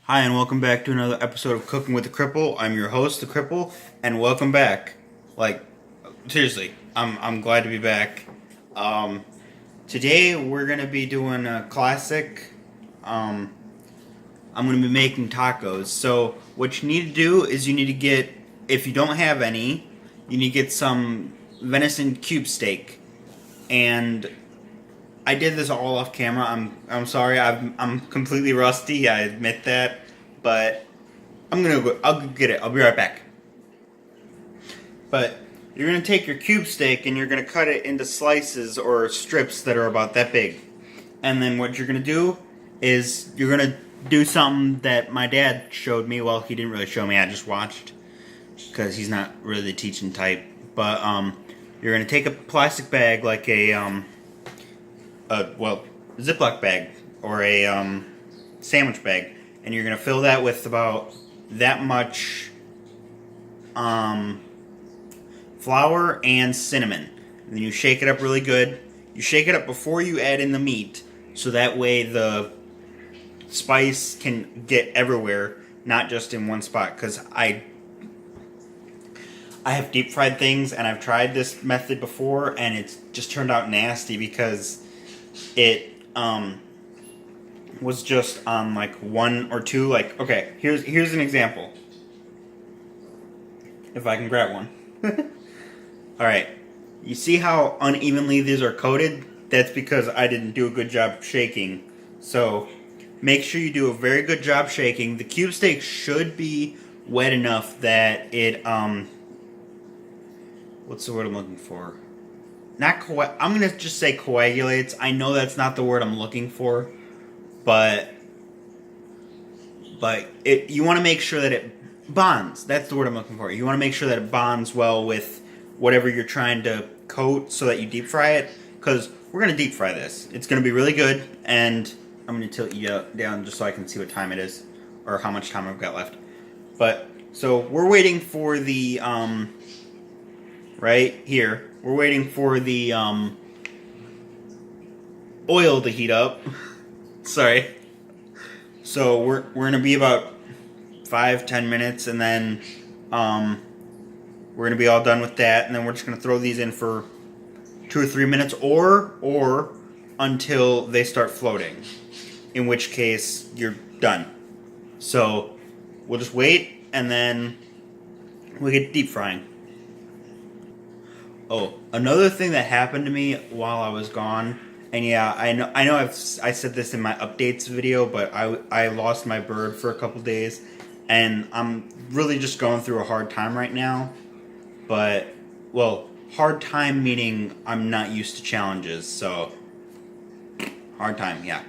Hi, and welcome back to another episode of Cooking with the Cripple. I'm your host, the Cripple, and welcome back. Like, seriously, I'm glad to be back. Um, Today we're gonna be doing a classic. Um, I'm gonna be making tacos. So what you need to do is you need to get, if you don't have any, you need to get some venison cube steak. And I did this all off camera. I'm sorry. I'm completely rusty. I admit that, but I'll go get it. I'll be right back. But you're gonna take your cube steak and you're gonna cut it into slices or strips that are about that big. And then what you're gonna do is you're gonna do something that my dad showed me. Well, he didn't really show me. I just watched because he's not really the teaching type. But you're gonna take a plastic bag like a Ziploc bag or a sandwich bag, and you're gonna fill that with about that much flour and cinnamon. And then you shake it up really good. You shake it up before you add in the meat, so that way the spice can get everywhere, not just in one spot. Because I have deep fried things, and I've tried this method before, and it's just turned out nasty because it was just on like one or two. Like, okay, here's an example. If I can grab one. All right, you see how unevenly these are coated? That's because I didn't do a good job shaking. So make sure you do a very good job shaking. The cube steak should be wet enough that it what's the word I'm looking for? I'm gonna just say coagulates. I know that's not the word I'm looking for, but you want to make sure that it bonds. That's the word I'm looking for. You want to make sure that it bonds well with whatever you're trying to coat, so that you deep fry it. Because we're gonna deep fry this. It's gonna be really good, and I'm gonna tilt you down just so I can see what time it is or how much time I've got left. But so we're waiting for the right here. We're waiting for the oil to heat up. Sorry. So we're gonna be about 5-10 minutes, and then we're gonna be all done with that, and then we're just gonna throw these in for 2 or 3 minutes, or until they start floating. In which case you're done. So we'll just wait, and then we'll get deep frying. Oh, another thing that happened to me while I was gone, and yeah, I know I said this in my updates video, but I lost my bird for a couple days, and I'm really just going through a hard time right now. But, well, hard time meaning I'm not used to challenges, so hard time, yeah.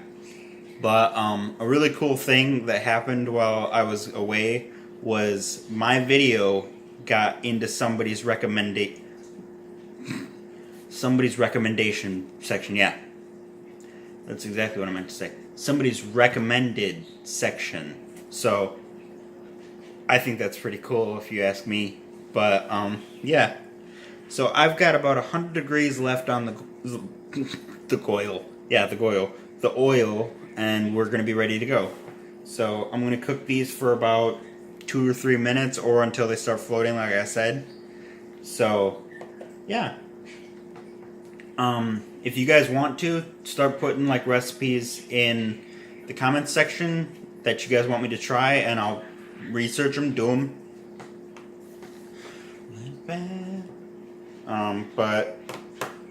But a really cool thing that happened while I was away was my video got into somebody's recommendation section. Yeah, that's exactly what I meant to say. Somebody's recommended section. So I think that's pretty cool if you ask me. But yeah. So I've got about 100 degrees left on the coil. Yeah, the oil, and we're gonna be ready to go. So I'm gonna cook these for about 2 or 3 minutes, or until they start floating, like I said. So yeah. If you guys want to start putting like recipes in the comments section that you guys want me to try, and I'll research them, do them. But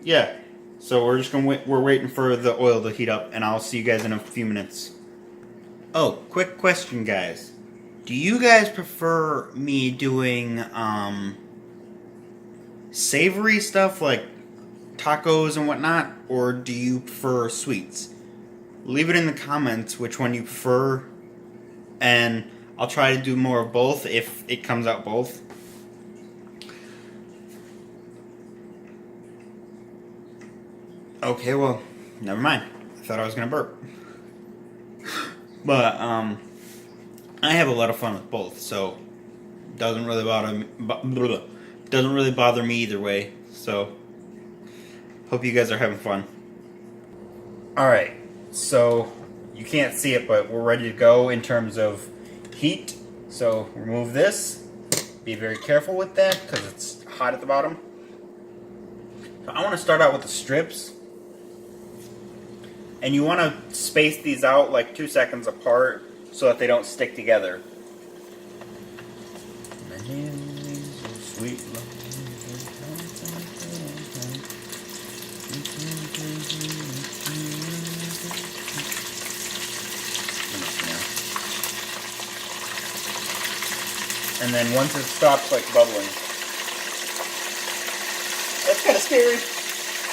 yeah, so we're just gonna we're waiting for the oil to heat up, and I'll see you guys in a few minutes. Oh, quick question, guys. Do you guys prefer me doing savory stuff like tacos and whatnot, or do you prefer sweets? Leave it in the comments which one you prefer, and I'll try to do more of both if it comes out both. Okay, well, never mind. I thought I was gonna burp. But I have a lot of fun with both, so doesn't really bother me either way. So hope you guys are having fun. Alright, so you can't see it, but we're ready to go in terms of heat. So remove this. Be very careful with that because it's hot at the bottom. So I want to start out with the strips. And you want to space these out like 2 seconds apart so that they don't stick together. Sweet. And then once it stops like bubbling. That's kind of scary.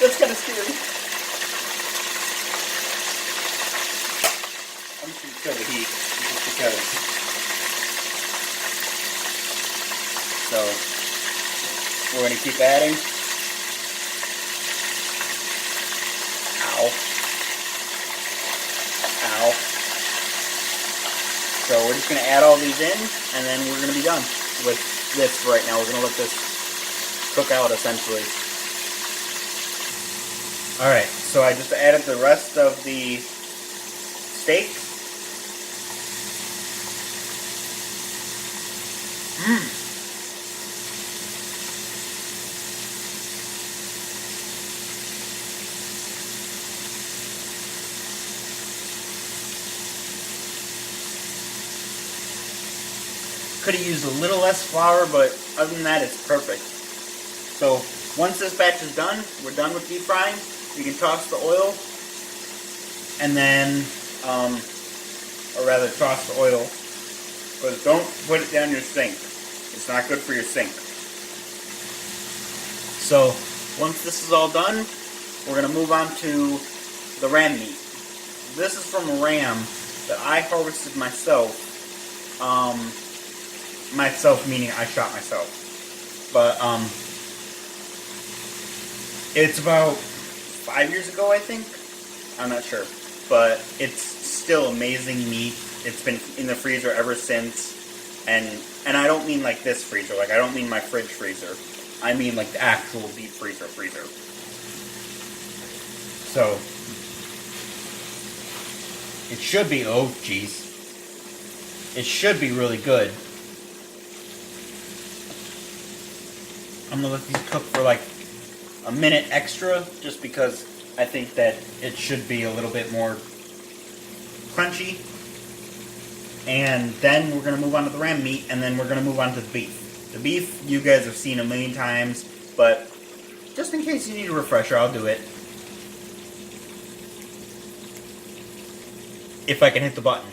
That's kind of scary. I'm just going to kill the heat just because. So we're going to keep adding. Ow. Ow. So we're just going to add all these in, and then we're going to be done with this right now. We're going to let this cook out, essentially. Alright, so I just added the rest of the steak. Could have used a little less flour, but other than that, it's perfect. So once this batch is done, we're done with deep frying. You can toss the oil, and then, or rather toss the oil, but don't put it down your sink. It's not good for your sink. So once this is all done, we're going to move on to the ram meat. This is from a ram that I harvested myself. Myself meaning I shot myself. But it's about 5 years ago, I think. I'm not sure. But it's still amazing meat. It's been in the freezer ever since. And I don't mean like this freezer. Like, I don't mean my fridge freezer. I mean like the actual deep freezer. So it should be, oh geez. It should be really good. I'm going to let these cook for like a minute extra, just because I think that it should be a little bit more crunchy. And then we're going to move on to the ram meat, and then we're going to move on to the beef. The beef you guys have seen a million times, but just in case you need a refresher, I'll do it. If I can hit the button.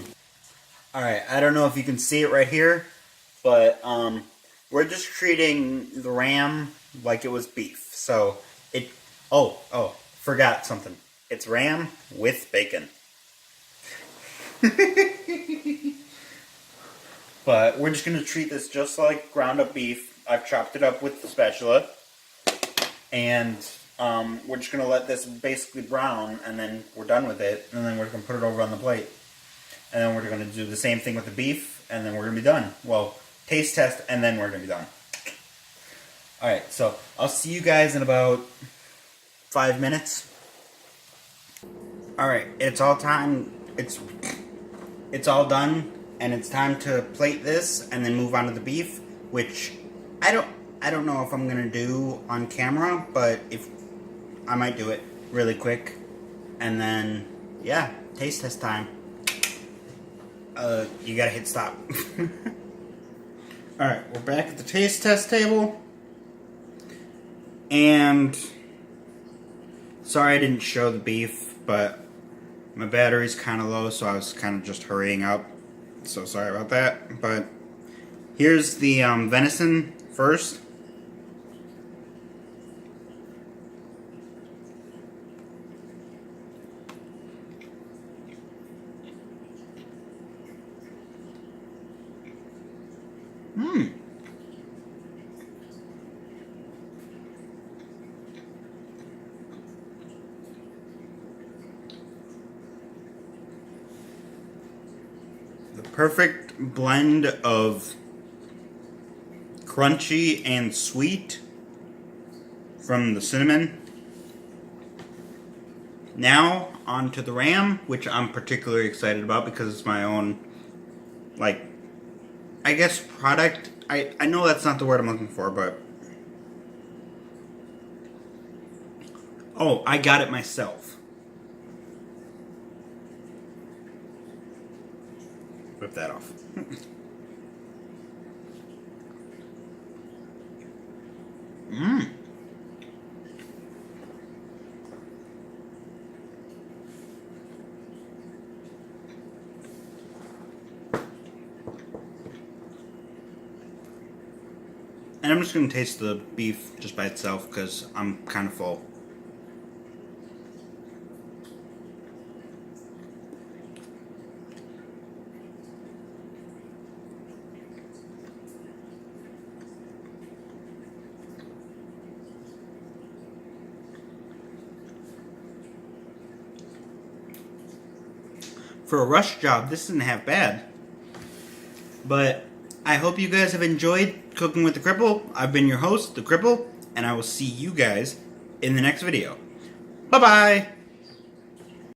Alright, I don't know if you can see it right here, but we're just treating the ram like it was beef. So it, forgot something. It's ram with bacon. But we're just going to treat this just like ground up beef. I've chopped it up with the spatula. And we're just going to let this basically brown, and then we're done with it. And then we're going to put it over on the plate. And then we're going to do the same thing with the beef, and then we're going to be done. Well, taste test, and then we're going to be done. Alright, so I'll see you guys in about 5 minutes. Alright, it's all time. It's all done, and it's time to plate this and then move on to the beef, which I don't know if I'm going to do on camera, but if I might do it really quick. And then, yeah, taste test time. You gotta hit stop. Alright, we're back at the taste test table. And sorry I didn't show the beef, but my battery's kind of low, so I was kind of just hurrying up. So sorry about that. But here's the venison first. The perfect blend of crunchy and sweet from the cinnamon. Now onto the Ram, which I'm particularly excited about because it's my own, like, I guess product. I know that's not the word I'm looking for, but oh, I got it myself. Rip that off. Mmm. And I'm just going to taste the beef just by itself because I'm kind of full. For a rush job, this isn't half bad. But I hope you guys have enjoyed Cooking with the Cripple. I've been your host, the Cripple, and I will see you guys in the next video. Bye-bye!